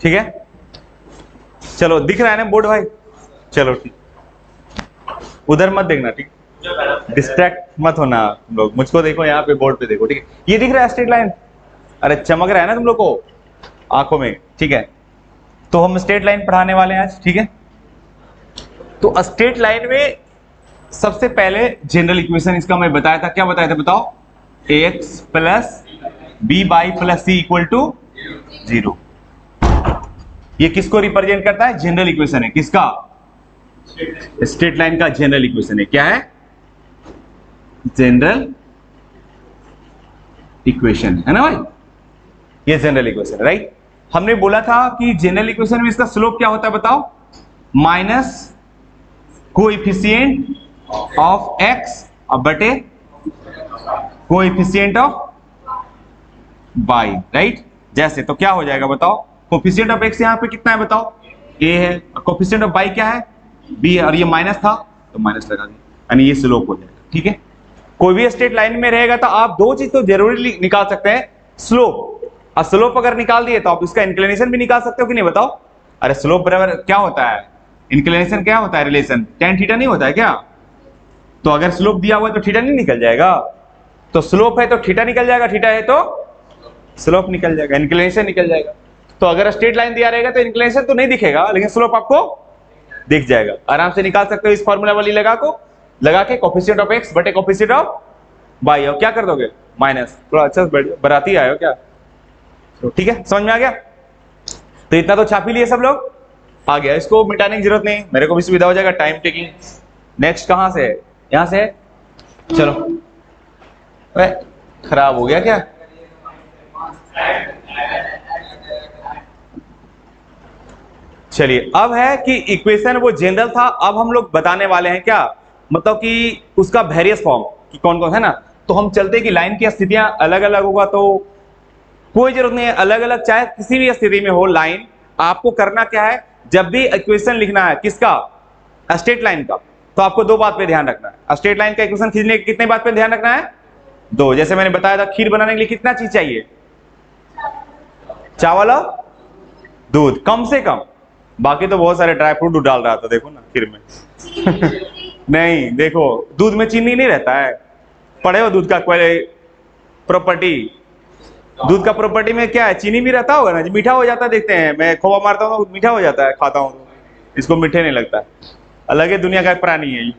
ठीक है, चलो दिख रहा है ना बोर्ड भाई? चलो ठीक, उधर मत देखना, ठीक, डिस्ट्रैक्ट मत होना तुम लोग, मुझको देखो, यहाँ पे बोर्ड पे देखो, ठीक है। ये दिख रहा है स्ट्रेट लाइन? अरे चमक रहा है ना तुम लोग को आंखों में, ठीक है। तो हम स्ट्रेट लाइन पढ़ाने वाले हैं आज, ठीक है। तो स्ट्रेट लाइन में सबसे पहले जनरल इक्वेशन इसका मैं बताया था, क्या बताया था बताओ? ax plus B by plus C equal to 0। ये किसको रिप्रेजेंट करता है? जनरल इक्वेशन है, किसका? स्ट्रेट लाइन का जनरल इक्वेशन है। क्या है? जनरल इक्वेशन है ना भाई, ये जनरल इक्वेशन है, राइट। हमने बोला था कि जनरल इक्वेशन में इसका स्लोप क्या होता है बताओ? माइनस कोएफिशिएंट ऑफ x अब बटे कोएफिशिएंट ऑफ y, राइट। जैसे तो क्या हो जाएगा बताओ? कोएफिशिएंट ऑफ x यहाँ पे कितना है बताओ? a है, कोएफिशिएंट ऑफ y क्या है? b है, और ये माइनस था तो माइनस लगा दिया, यानी ये स्लोप हो जाएगा, ठीक है। कोई भी स्ट्रेट लाइन में रहेगा तो आप दो चीज तो जरूरी निकाल सकते हैं, स्लोप, और स्लोप अगर निकाल दिए तो आप उसका इंक्लिनेशन भी निकाल सकते हो कि नहीं बताओ? अरे स्लोप बराबर क्या होता है? इंक्लिनेशन क्या होता है? रिलेशन tan थीटा नहीं होता है क्या? तो अगर स्लोप दिया हुआ है तो थीटा नहीं निकल जाएगा? तो स्लोप है तो थीटा निकल जाएगा, थीटा है तो स्लोप निकल जाएगा, इंक्लिनेशन निकल जाएगा। तो अगर स्ट्रेट लाइन दिया रहेगा तो इंक्लिनेशन तो नहीं दिखेगा, लेकिन स्लोप आपको दिख जाएगा। आराम से निकाल सकते हो इस फॉर्मूला वाली लगा के कोएफिशिएंट ऑफ x बटे कोएफिशिएंट ऑफ y, और क्या कर दोगे? माइनस। थोड़ा अच्छा बराती आए हो क्या? तो ठीक है, समझ में आ गया? तो इतना तो छाप ही लिए सब लोग, आ गया, इसको मिटाने की जरूरत नहीं, मेरे को भी सुविधा हो जाएगा टाइम टेकिंग। नेक्स्ट कहां से है? यहां से है, चलो। अरे खराब हो गया क्या? चलिए, अब है कि इक्वेशन वो जनरल था, अब हम लोग बताने वाले हैं क्या, मतलब कि उसका वेरियस फॉर्म कि कौन कौन है ना। तो हम चलते हैं कि लाइन की स्थितियां अलग अलग होगा, तो कोई जरूरत नहीं है, अलग अलग चाहे किसी भी स्थिति में हो लाइन, आपको करना क्या है, जब भी इक्वेशन लिखना है किसका? स्ट्रेट लाइन का, तो आपको दो बात पे ध्यान रखना है। स्ट्रेट लाइन का इक्वेशन खींचने के कितने बात पे ध्यान रखना है? दो। जैसे मैंने बताया था, खीर बनाने के लिए कितना चीज चाहिए? चावल और दूध, कम से कम। बाकी तो बहुत सारे ड्राई फ्रूट डाल रहा था, देखो ना खीर में नहीं, देखो दूध में चीनी नहीं रहता है, पढ़े हो दूध का कोई प्रॉपर्टी? दूध का प्रॉपर्टी में क्या है? चीनी भी रहता होगा ना, मीठा हो जाता है। देखते हैं, मैं खोआ मारता हूँ तो मीठा हो जाता है, खाता हूँ तो इसको मीठे नहीं लगता। अलग ही दुनिया का प्राणी है ये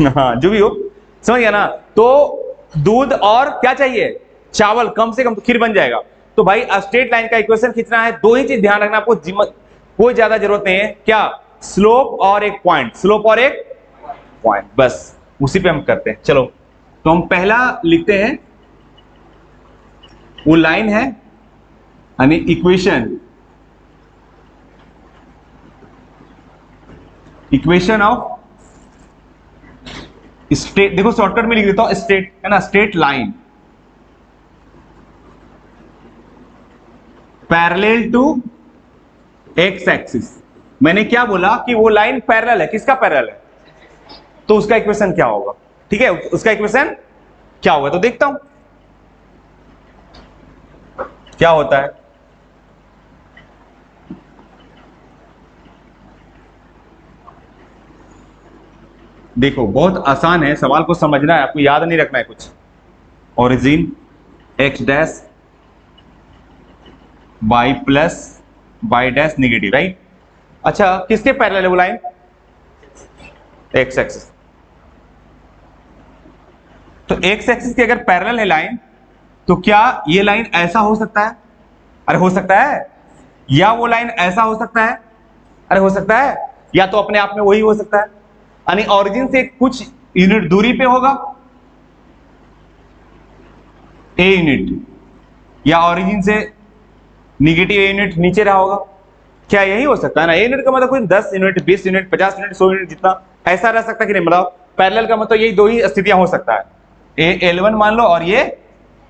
हाँ, जो भी हो, समझ गया ना। तो दूध और क्या चाहिए? चावल, कम से कम, तो खीर बन जाएगा। तो भाई स्ट्रेट लाइन का इक्वेशन खींचना है, दो ही चीज ध्यान रखना आपको, कोई ज्यादा जरूरत नहीं है। क्या? स्लोप और एक पॉइंट, स्लोप और एक पॉइंट, बस उसी पे हम करते हैं। चलो, तो हम पहला लिखते हैं, वो लाइन है यानी इक्वेशन ऑफ स्ट्रेट, देखो शॉर्टकट में लिख देता हूं, स्ट्रेट है ना, straight line parallel to x axis. मैंने क्या बोला कि वो लाइन पैरेलल है, किसका पैरेलल है? तो उसका इक्वेशन क्या होगा? ठीक है, उसका इक्वेशन क्या होगा, तो देखता हूं क्या होता है। देखो बहुत आसान है, सवाल को समझना है, आपको याद नहीं रखना है कुछ। Origin X dash Y plus Y dash negative, right. अच्छा, किसके पैरेलल है वो लाइन? X axis. तो एक्स एक्सिस के अगर पैरेलल है लाइन, तो क्या ये लाइन ऐसा हो सकता है? अरे हो सकता है। या वो लाइन ऐसा हो सकता है? अरे हो सकता है। या तो अपने आप में वही हो सकता है, यानी ऑरिजिन से कुछ यूनिट दूरी पे होगा ए यूनिट, या ऑरिजिन से निगेटिव ए यूनिट नीचे रहा होगा। क्या यही हो सकता है ना? ए यूनिट का मतलब कोई 10 यूनिट, 20 यूनिट, 50 यूनिट, 100 यूनिट जितना ऐसा रह सकता है कि नहीं? मतलब पैरेलल का मतलब यही दो ही स्थितियां हो सकता है, ए L1 मान लो और ये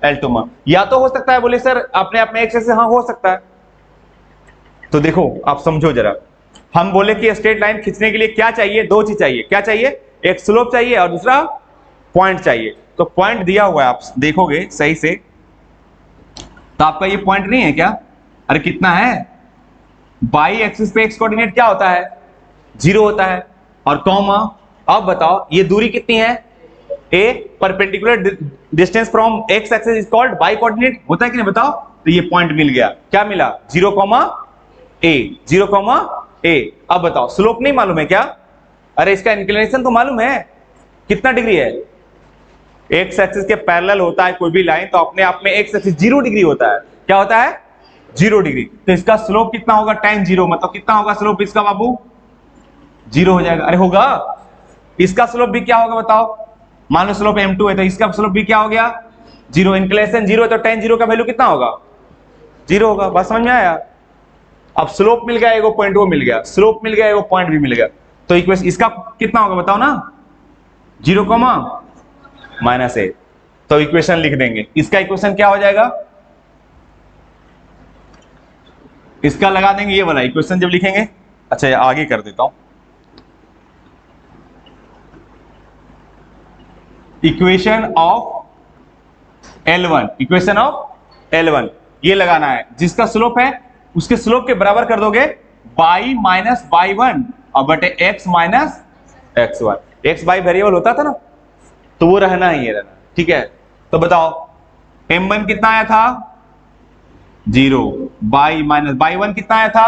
L2 मान। या तो हो सकता है, बोले सर अपने आप में एक से, हाँ हो सकता है। तो देखो आप समझो जरा, हम बोले कि स्ट्रेट लाइन खींचने के लिए क्या चाहिए? दो चीज चाहिए। क्या चाहिए? एक स्लोप चाहिए और दूसरा पॉइंट चाहिए। तो पॉइंट दिया हुआ है, आप देखोगे सही से, तो आपका ये पॉइंट नहीं है क्या? अरे कितना है, बाई एक्सिस पे एक्स कोऑर्डिनेट क्या होता है, 0 होता है, और कॉमा, अब बताओ ये दूरी कितनी है, a, perpendicular distance from x axis is called y coordinate, होता है कि नहीं बताओ। तो ये पॉइंट मिल गया, क्या मिला, 0, ए, 0, ए। अब बताओ स्लोप नहीं मालूम है क्या, अरे इसका इंक्लिनेशन तो मालूम है, कितना डिग्री है, एक्स एक्सिस के पैरेलल होता है कोई भी लाइन तो अपने आप में एक्स एक्सिस 0 डिग्री होता है, क्या होता है, 0 डिग्री। तो इसका स्लोप कितना होगा, tan 0, मतलब कितना होगा स्लोप इसका बाबू, 0 हो जाएगा। अरे होगा, इसका स्लोप भी क्या होगा बताओ, मान लो स्लोप m2 है तो इसका स्लोप भी क्या हो गया, 0, इंक्लिनेशन 0 है तो tan 0 का वैल्यू कितना होगा, 0 होगा। बात समझ में आया। अब स्लोप मिल गया, एगो पॉइंट वो मिल गया, स्लोप मिल गया, एगो पॉइंट भी मिल गया, तो इक्वेशन इसका कितना होगा बताओ ना, 0, -a। तो इक्वेशन लिख देंगे, इसका इक्वेशन क्या हो जाएगा, इसका लगा देंगे ये वाला इक्वेशन जब लिखेंगे। अच्छा आगे कर देता हूं, equation of L1, equation of L1 ये लगाना है, जिसका स्लोप है उसके स्लोप के बराबर कर दोगे बाई माइनस बाई 1 और बटे x minus x1, x by variable होता था ना, तो वो रहना ही है, रहना, ठीक है। तो बताओ m1 कितना आया था, 0, बाई माइनस बाई 1 कितना आया था,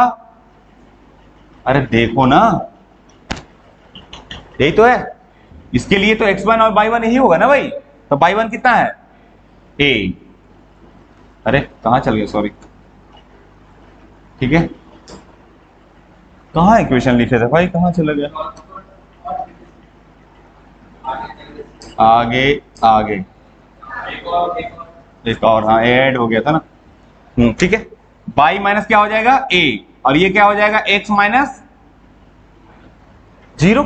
अरे देखो ना, यही तो है, इसके लिए तो x1 और बाई 1 यही होगा ना भाई, तो बाई 1 कितना है, a, अरे कहां चल गया, सॉरी, ठीक है, कहां इक्वेशन लिखे थे भाई, कहां चला गया, आगे आगे एक और, हाँ ऐड हो गया था ना, ठीक है। बाई माइनस क्या हो जाएगा, a, और ये क्या हो जाएगा, x माइनस 0।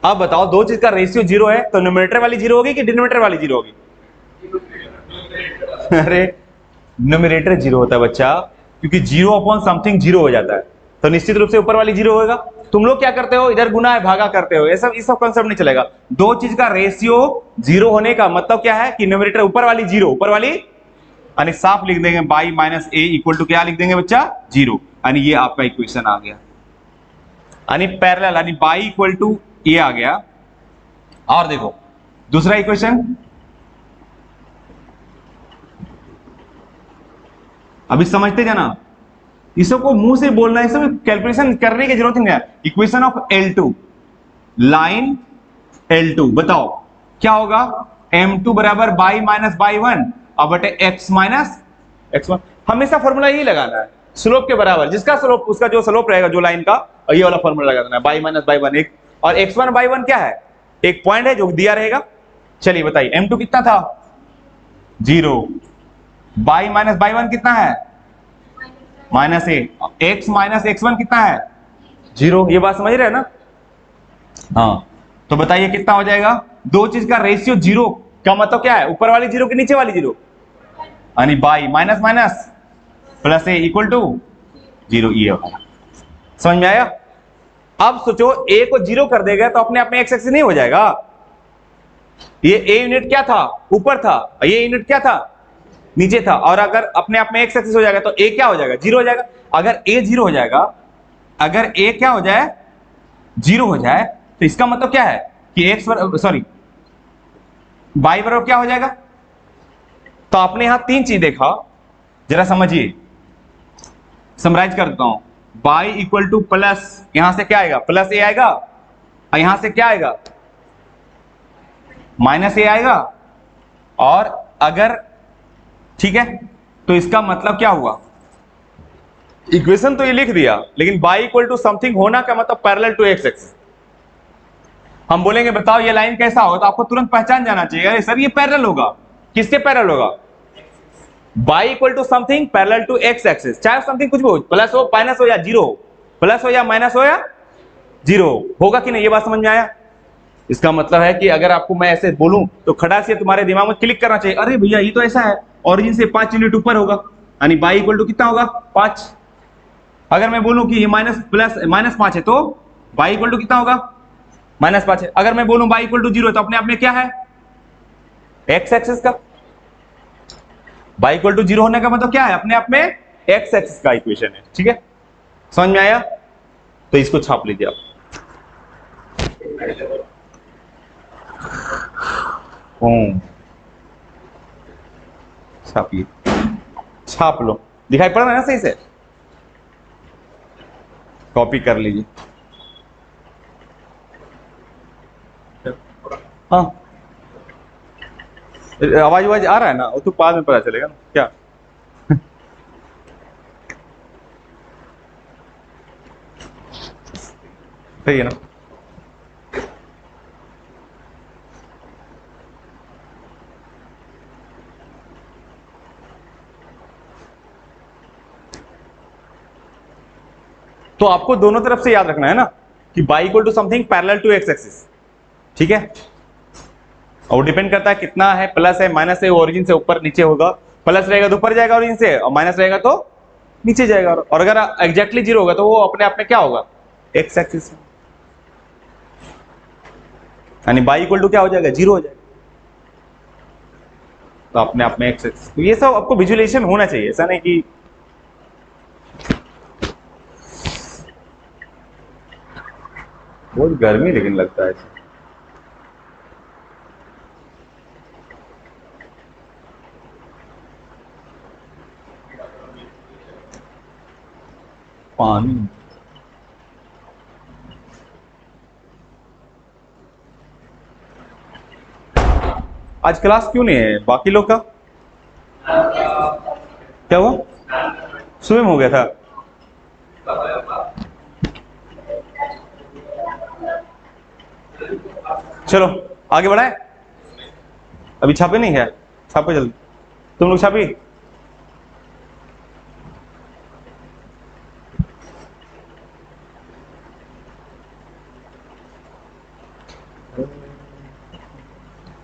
अब बताओ दो चीज का रेशियो 0 है तो न्यूमरेटर वाली 0 होगी कि डिनोमिनेटर वाली 0 होगी, अरे न्यूमरेटर 0 होता है बच्चा, क्योंकि 0 अपॉन समथिंग 0 हो जाता है, तो निश्चित रूप से ऊपर वाली 0 होगा। तुम लोग क्या करते हो, इधर गुना है भागा करते हो, ये सब कॉन्सेप्ट नहीं चलेगा। दो चीज का रेशियो 0 होने का मतलब क्या है कि न्यूमरेटर ऊपर वाली 0, ऊपर वाली, यानी साफ लिख देंगे Y minus a equal to क्या लिख देंगे बच्चा, 0, यानी ये आपका इक्वेशन आ गया, यानी पैरेलल, यानी बाई इक्वल टू ये आ गया। और देखो दूसरा इक्वेशन, अभी समझते जाना, इसको मुंह से बोलना है, इसमें कैलकुलेशन करने की जरूरत नहीं है। Equation of L2, line L2, बताओ क्या होगा, m2 बराबर बाई माइनस बाई 1 और बटे x माइनस x1, हमेशा फॉर्मूला यही लगाना है, स्लोप के बराबर, जिसका स्लोप उसका जो स्लोप रहेगा जो लाइन का, और ये वाला फॉर्मूला लगा देना है, बाई माइनस बाई 1 एक, और x1 बाई 1 क्या है, एक पॉइंट है जो दिया रहेगा। चलिए बताइए m2 कितना था, 0, बाई माइनस बाई 1 कितना है, minus a, x minus x1 कितना है, 0, ये बात समझ रहे हैं ना। हाँ तो बताइए कितना हो जाएगा, दो चीज का रेशियो 0 का मतलब क्या है, ऊपर वाली 0 के नीचे वाली 0, यानी Y minus minus plus a equal to 0, ये होगा। समझ में आया। अब सोचो a को 0 कर देगा तो अपने आप में x एक्सिस नहीं हो जाएगा, ये a यूनिट क्या था, ऊपर था, ये यूनिट क्या था, नीचे था, और अगर अपने आप में x एक्सिस हो जाएगा तो a क्या हो जाएगा, 0 हो जाएगा। अगर a 0 हो जाएगा, अगर a क्या हो जाए, 0 हो जाए, तो इसका मतलब क्या है कि x सॉरी बाई बराबर क्या हो जाएगा। तो आपने यहां तीन चीज देखा, जरा समझिए, समराइज कर देता हूं, बाई इक्वल टू प्लस, यहां से क्या आएगा, प्लस a आएगा, और यहां से क्या आएगा, माइनस a आएगा, और अगर, ठीक है, तो इसका मतलब क्या हुआ, इक्वेशन तो ये लिख दिया, लेकिन बाई इक्वल टू समथिंग होना का मतलब पैरेलल टू एक्स एक्सिस। हम बोलेंगे बताओ ये लाइन कैसा होगा, तो आपको तुरंत पहचान जाना चाहिए, अरे सर ये पैरेलल होगा, किसके पैरेलल होगा, Y equal to something parallel to x axis, चाहे समथिंग कुछ भी हो, प्लस हो माइनस हो या 0 हो, प्लस हो या माइनस हो या 0 होगा कि नहीं, ये बात समझ में आया। इसका मतलब है कि अगर आपको मैं ऐसे बोलूं तो खड़ा से तुम्हारे दिमाग में क्लिक करना चाहिए, अरे भैया ये तो ऐसा है, ओरिजिन से 5 यूनिट ऊपर होगा, यानी बाई इक्वल टू कितना होगा, 5। अगर मैं बोलूं कि ये माइनस 5 है तो बाई इक्वल टू कितना होगा, -5 है। अगर मैं बोलूं बाई इक्वल टू 0 है तो अपने आप में क्या है, एक्स एक्सिस का, बाई इक्वल टू 0 होने का मतलब क्या है, अपने आप में एक्स एक्सिस का इक्वेशन है, ठीक है, समझ में आया? तो इसको छाप लीजिए आप। छापिए, छाप लो, दिखाई पड़ रहा है ना सही से? कॉपी कर लीजिए। हाँ, आवाज आवाज आ रहा है ना? वो तो बाद में पता चलेगा ना क्या। सही है ना? तो आपको दोनों तरफ से याद रखना है ना कि Y equal to something parallel to x axis, ठीक है? और डिपेंड करता है कितना है, प्लस है माइनस है, ओरिजिन से ऊपर नीचे होगा। प्लस रहेगा तो ऊपर जाएगा ओरिजिन से, और माइनस रहेगा तो नीचे जाएगा। और अगर एग्जैक्टली जीरो होगा तो वो अपने आप में क्या होगा? X axis. यानी बाई इक्वल टू क्या हो जाएगा? जीरो हो जाएगा। तो अपने आप में एक्स एक्सिस। तो ये सब आपको विजुअलाइजेशन होना चाहिए, ऐसा नहीं कि बहुत गर्मी लेकिन लगता है। पानी आज क्लास क्यों नहीं है बाकी लोग का? क्या हुआ? सुबह में हो गया था? चलो आगे बढ़ाए। अभी छापे नहीं है? छापो जल्दी, तुम लोग छापी।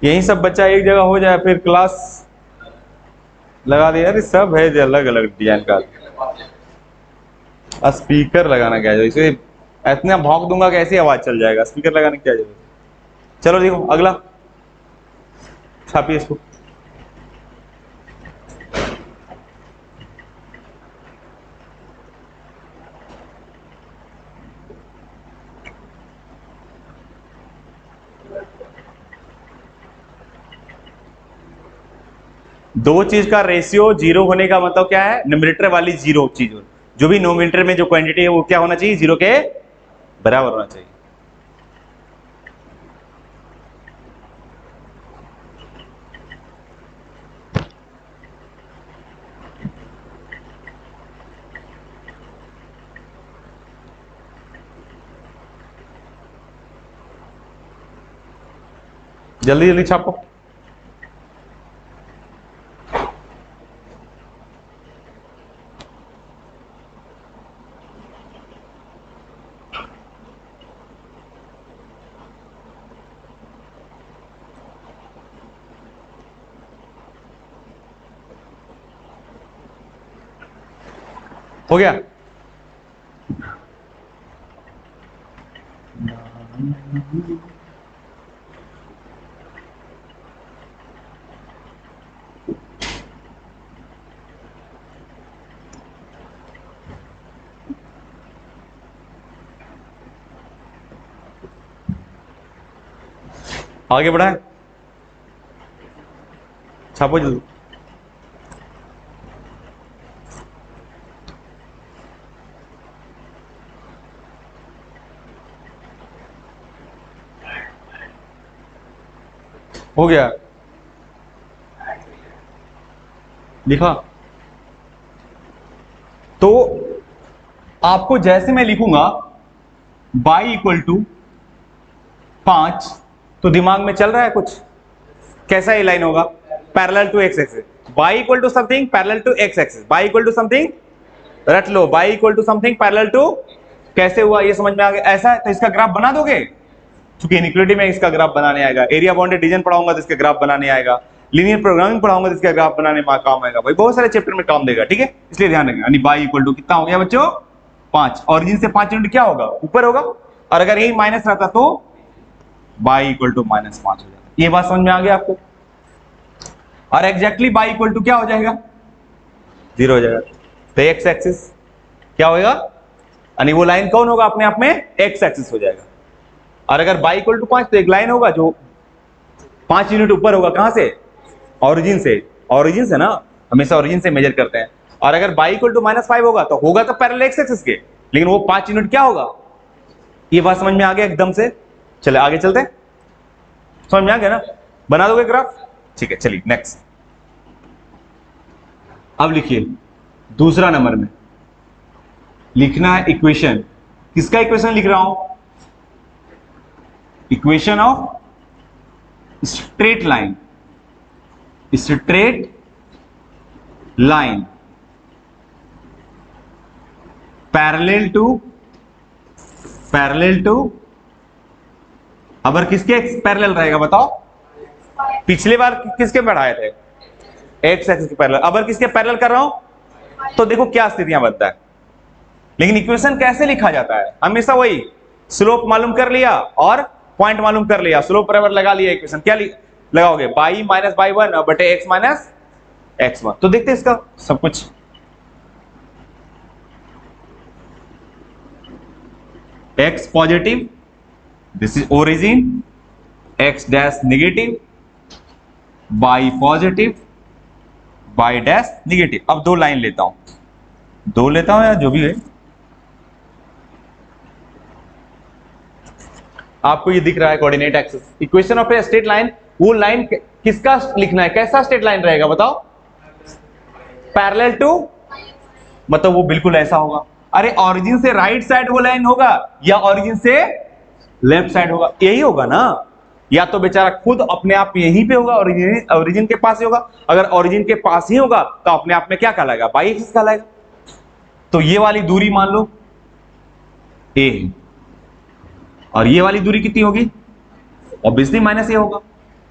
यही सब बच्चा एक जगह हो जाए फिर क्लास लगा दिया। अरे सब है अलग अलग डिजाइन का। स्पीकर लगाना क्या है? इसे इतना भौंक दूंगा कि ऐसी आवाज चल जाएगा। स्पीकर लगाने की क्या जरूरत है? चलो देखो अगला, छापिए इसको। दो चीज का रेशियो जीरो होने का मतलब क्या है? न्यूमरेटर वाली जीरो चीज, जो भी न्यूमरेटर में जो क्वांटिटी है वो क्या होना चाहिए? जीरो के बराबर होना चाहिए। जल्दी जल्दी छापो। हो गया? आगे बढ़ाए, छापो जल्दी। हो गया? लिखा? तो आपको जैसे मैं लिखूंगा बाई इक्वल टू 5, तो दिमाग में चल रहा है कुछ? कैसा ये लाइन होगा? Parallel to x axis. Y equal to something parallel to x axis. Y equal to something, रट लो, y equal to something parallel to. कैसे हुआ ये समझ में आ गया? ऐसा है तो इसका ग्राफ बना दोगे, क्योंकि इनइक्वालिटी में इसका ग्राफ बनाने आएगा। एरिया बाउंडेड रीजन पढ़ाऊंगा तो इसका ग्राफ बनाने आएगा। लीनियर प्रोग्रामिंग पढ़ाऊंगा तो इसका ग्राफ बनाने में काम आएगा। भाई बहुत सारे चैप्टर में काम देगा, ठीक है? इसलिए ध्यान रखना। यानी बाई इक्वल टू कितना हो गया बच्चों? 5। ऑरिजिन से 5 यूनिट क्या होगा? ऊपर होगा। और अगर यही माइनस रहता तो बाई इक्वल टू -5 हो जाता। ये बात समझ में आ गया आपको? और एग्जैक्टली बाई इक्वल टू क्या हो जाएगा? 0 हो जाएगा। तो एक्स एक्सिस क्या होगा, यानी वो लाइन कौन होगा, अपने आप में एक्स एक्सिस हो जाएगा। और अगर y इक्वल टू 5 तो एक लाइन होगा जो 5 यूनिट ऊपर होगा, कहां से, ऑरिजिन से। ऑरिजिन से ना, हमेशा ऑरिजिन से मेजर करते हैं। और अगर y इक्वल टू -5 होगा तो होगा तो पैरेलल एक्स एक्सिस के, लेकिन वो 5 यूनिट क्या होगा। ये बात समझ में आ गया एकदम से। चले आगे चलते हैं, समझ में आ गया ना, बना दोगे ग्राफ, ठीक है। चलिए नेक्स्ट, अब लिखिए दूसरा नंबर में लिखना है इक्वेशन। किसका इक्वेशन लिख रहा हूं, equation of straight line. Straight line parallel to अबर किसके पैरेलल रहेगा बताओ, पिछले बार किसके पढ़ाए थे, एक्स एक्सिस के पैरेलल, अबर किसके पैरेलल कर रहा हूं। तो देखो क्या स्थितियां बनता है, लेकिन इक्वेशन कैसे लिखा जाता है, हमेशा वही स्लोप मालूम कर लिया और पॉइंट मालूम कर लिया, स्लोप बराबर लगा लिया। इक्वेशन क्या लगाओगे, y माइनस बाई 1 बटे x माइनस x1। तो देखते हैं इसका सब कुछ। x positive, this is origin, x dash negative, y positive, y dash negative. अब दो लाइन लेता हूं, दो लेता हूं या जो भी है, आपको ये दिख रहा है coordinate axis. Equation of a straight line, वो लाइन किसका लिखना है, कैसा स्ट्रेट लाइन रहेगा बताओ, पैरेलल टू, मतलब वो बिल्कुल ऐसा होगा। अरे ऑरिजिन से राइट साइड वो लाइन होगा या ऑरिजिन से लेफ्ट साइड होगा, यही होगा ना। या तो बेचारा खुद अपने आप यहीं पे होगा, ओरिजिन के पास ही होगा। अगर ओरिजिन के पास ही होगा तो अपने आप में क्या कहलाएगा, बाई एक्सिस कहलाएगा। तो ये वाली दूरी मान लो ए है, और ये वाली दूरी कितनी होगी, ऑब्वियसली माइनस ए होगा,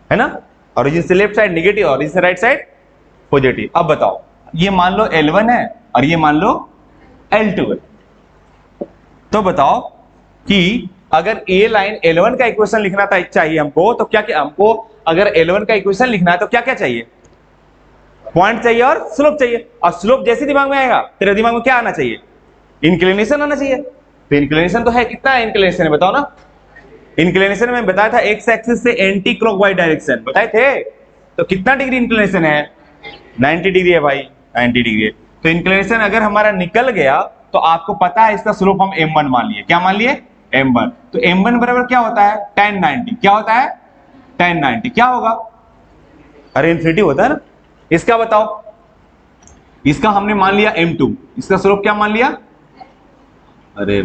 है ना। ओरिजिन से लेफ्ट साइड नेगेटिव, ओरिजिन से राइट साइड पॉजिटिव। अब बताओ, ये मान लो L1 है और ये मान लो L2 है। तो बताओ कि अगर ए लाइन L1 का इक्वेशन लिखना था चाहिए हमको, तो क्या क्या हमको, अगर L1 का इक्वेशन लिखना है तो क्या क्या चाहिए, पॉइंट चाहिए और स्लोप चाहिए। और स्लोप जैसे दिमाग में आएगा तेरे दिमाग में क्या आना चाहिए, इंक्लिनेशन आना चाहिए। तो इंक्लिनेशन तो है, कितना इंक्लिनेशन है बताओ ना। इंक्लिनेशन में बताया था एक्स एक्सिस से एंटी क्लॉकवाइज डायरेक्शन बताए थे, तो कितना डिग्री इंक्लिनेशन है, 90 डिग्री है भाई, 90 डिग्री है। तो इंक्लिनेशन अगर हमारा निकल गया तो आपको पता है इसका स्लोप हम m1 मान लिए, क्या मान लिए, m1। तो m1 बराबर क्या होता है, tan 90, क्या होता है tan 90, क्या होगा, अरे इन्फिनिटी होता है ना। इसका बताओ, इसका हमने मान लिया m2, इसका स्लोप क्या मान लिया, अरे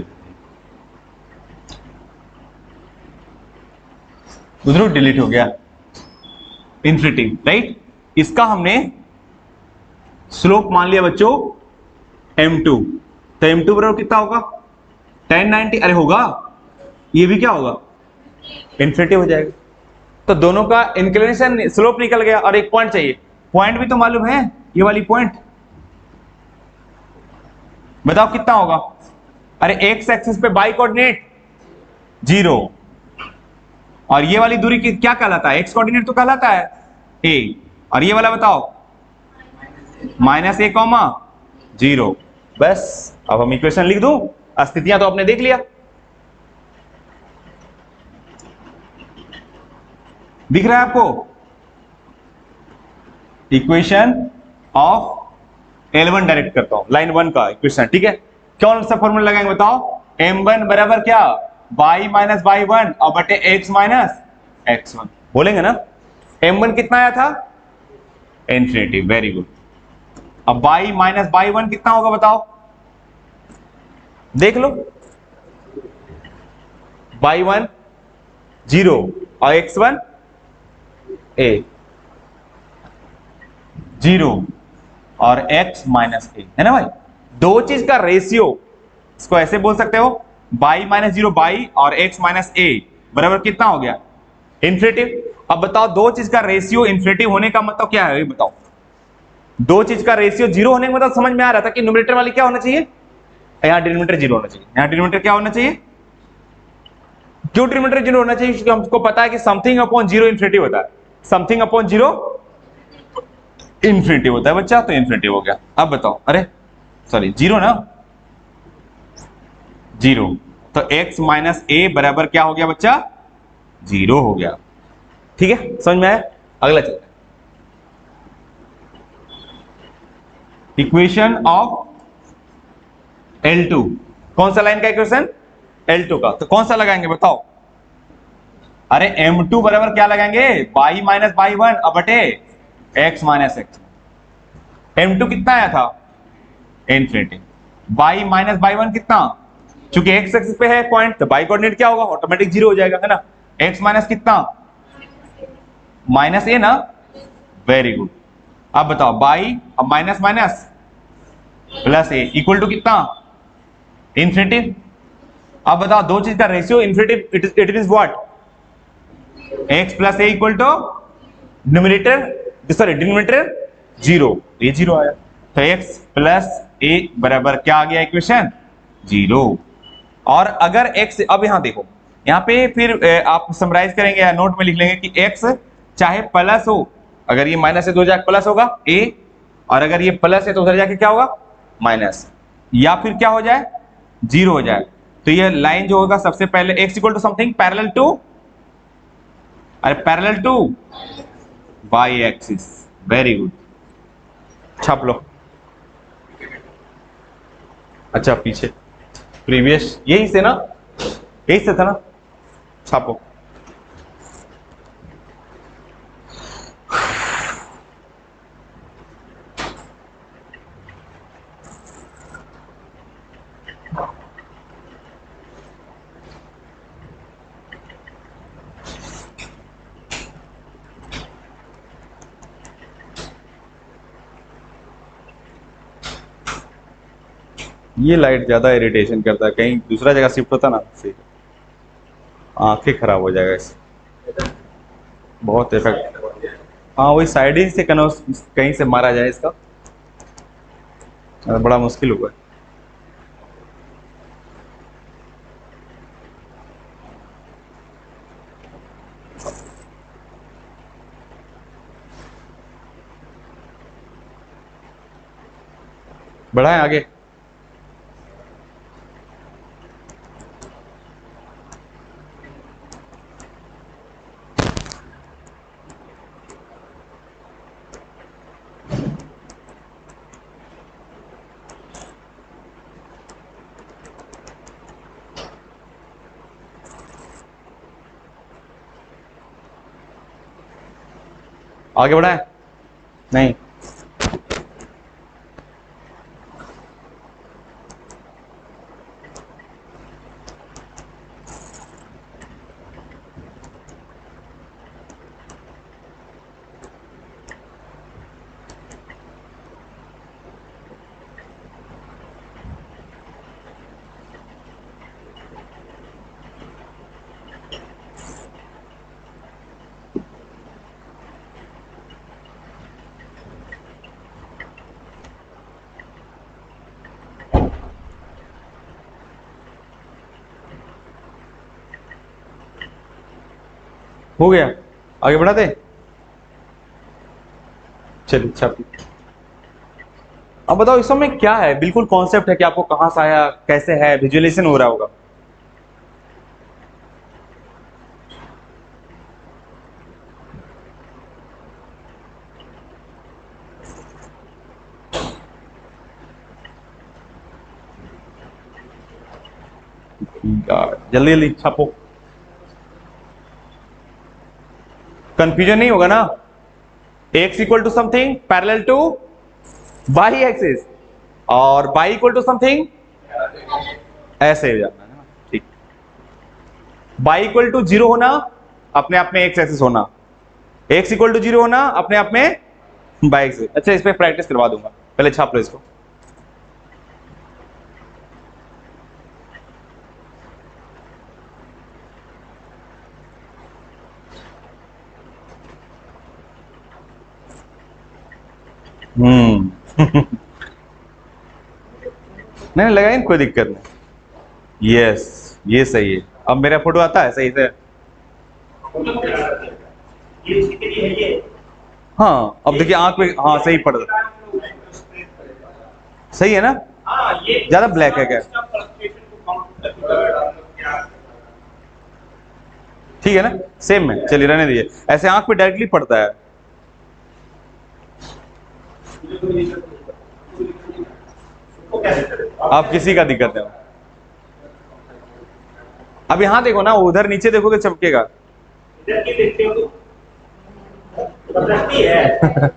उधर डिलीट हो गया, इन्फिनिटी, राइट। इसका हमने स्लोप मान लिया बच्चों m2, तो m2 बराबर कितना होगा, tan 90, अरे होगा, ये भी क्या होगा, इन्फिनिटी हो जाएगा। तो दोनों का इंक्लिनेशन स्लोप निकल गया और एक पॉइंट चाहिए, पॉइंट भी तो मालूम है, ये वाली पॉइंट बताओ कितना होगा। अरे एक्स एक्सिस पे बाई कोऑर्डिनेट 0, और ये वाली दूरी क्या कहलाता है, एक्स कोऑर्डिनेट तो कहलाता है a, और ये वाला बताओ -a, 0। बस अब हम इक्वेशन लिख दूं, स्थितियां तो आपने देख लिया, दिख रहा है आपको, इक्वेशन ऑफ L1 डायरेक्ट करता हूं, लाइन 1 का इक्वेशन, ठीक है। कौन सा फॉर्मूला लगाएंगे बताओ, m1 बराबर क्या, y माइनस बाई 1 और बटे x माइनस x1, बोलेंगे ना। m1 कितना आया था, इन्फिनिटी, वेरी गुड। अब y माइनस बाई 1 कितना होगा बताओ, देख लो, y1 0 और x1 a 0 और x माइनस a, है ना भाई। दो चीज का रेशियो, इसको ऐसे बोल सकते हो, y माइनस 0 y और x माइनस a बराबर कितना हो गया, इन्फिनिटी। अब बताओ दो चीज का रेशियो इन्फिनिटी होने का मतलब क्या है, ये बताओ। दो चीज का रेशियो 0 होने का मतलब समझ में आ रहा था कि न्यूमरेटर वाली क्या होना चाहिए, यहां डिनोमिनेटर 0 होना चाहिए, यहां डिनोमिनेटर क्या होना चाहिए, क्यों डिनोमिनेटर 0 होना चाहिए, क्योंकि हमको पता है कि समथिंग अपॉन 0 इन्फिनिटी होता है, समथिंग अपॉन 0 इन्फिनिटी होता है बच्चा, तो इन्फिनिटी हो गया। अब बताओ, अरे सॉरी जीरो ना, जीरो। तो x माइनस ए बराबर क्या हो गया बच्चा, जीरो हो गया। ठीक है, समझ में आया? अगला चलते हैं, इक्वेशन ऑफ L2। कौन सा लाइन का इक्वेशन, L2 का। तो कौन सा लगाएंगे बताओ? अरे M2 बराबर क्या लगाएंगे, y माइनस बाई वन अब बटे x माइनस एक्स। M2 कितना आया था, infinity. y minus by one कितना, चूंकि x एक्सिस पे है पॉइंट, तो y कोऑर्डिनेट क्या होगा, ऑटोमेटिक जीरो हो जाएगा, है ना। x माइनस कितना, माइनस ए ना, वेरी गुड। अब बताओ y, अब minus minus plus A equal to कितना, इन्फिनिटी। अब बताओ दो चीज का ratio infinity, it means what, x plus A equal to numerator, sorry denominator zero, ये जीरो आया। तो x प्लस ए बराबर क्या आ गया इक्वेशन, जीरो। और अगर x, अब यहां देखो, यहां पे फिर आप समराइज करेंगे या नोट में लिख लेंगे कि x चाहे प्लस हो, अगर ये माइनस है तो जाके प्लस होगा a, और अगर ये प्लस है तो उधर जाके क्या होगा, माइनस, या फिर क्या हो जाए, जीरो हो जाए। तो ये लाइन जो होगा सबसे पहले x equal to something parallel to, अरे parallel to y axis, very good, छाप लो। अच्छा पीछे प्रीवियस यही से ना, यही से था ना, छापो। ये लाइट ज्यादा इरिटेशन करता है, कहीं दूसरा जगह शिफ्ट होता ना से आंखें खराब हो जाएगा इससे, बहुत इफेक्ट। हाँ वही साइडिंग से कहीं से मारा जाए इसका, बड़ा मुश्किल हुआ है। बढ़ाएं आगे, आगे बढ़ाएं, नहीं हो गया, आगे बढ़ा दे, चलिए छापी। अब बताओ इस समय क्या है, बिल्कुल कॉन्सेप्ट है कि आपको कहां से आया, कैसे है, विजुअलाइजेशन हो रहा होगा। जल्दी जल्दी छापो, कंफ्यूजन नहीं होगा ना। x equal to something parallel to y axis, और y इक्वल टू समथिंग ऐसे हो जाना है ना, ठीक। y इक्वल टू जीरो होना, अपने आप में x एक्सिस होना, x इक्वल टू जीरो होना, अपने आप में y एक्सिस। अच्छा इस पे प्रैक्टिस करवा दूंगा, पहले छाप लो इसको। नहीं लगाई, कोई दिक्कत नहीं। यस ये सही है, अब मेरा फोटो आता है सही से। हाँ अब देखिए आंख पे, हाँ सही पड़ रहा, सही है ना। हाँ ये ज्यादा ब्लैक है क्या? इसका फ्लक्चुएशन को काउंट करके ठीक है ना, सेम है, चलिए रहने दीजिए, ऐसे आंख पे डायरेक्टली पड़ता है। आप किसी का दिक्कत है, अब यहां देखो ना, उधर नीचे देखोगे चमकेगा। इधर की देखते हो तो बदलती है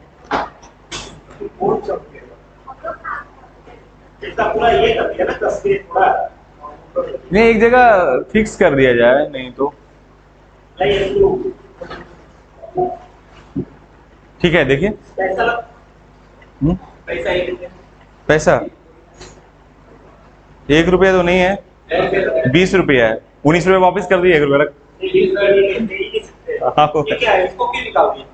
कौन चमकेगा, इसका पूरा ये कर दिया ना, कस के थोड़ा नहीं, एक जगह फिक्स कर दिया जाए, नहीं तो नहीं इसको ठीक है। देखिए पैसा पैसा ही पैसा 1 रुपया तो नहीं है, 20 रुपया है, 19 रुपये वापस कर दिए, 1 रुपया रख। नहीं सकते, हाँ, ये क्या है, इसको क्यों निकाल दिया?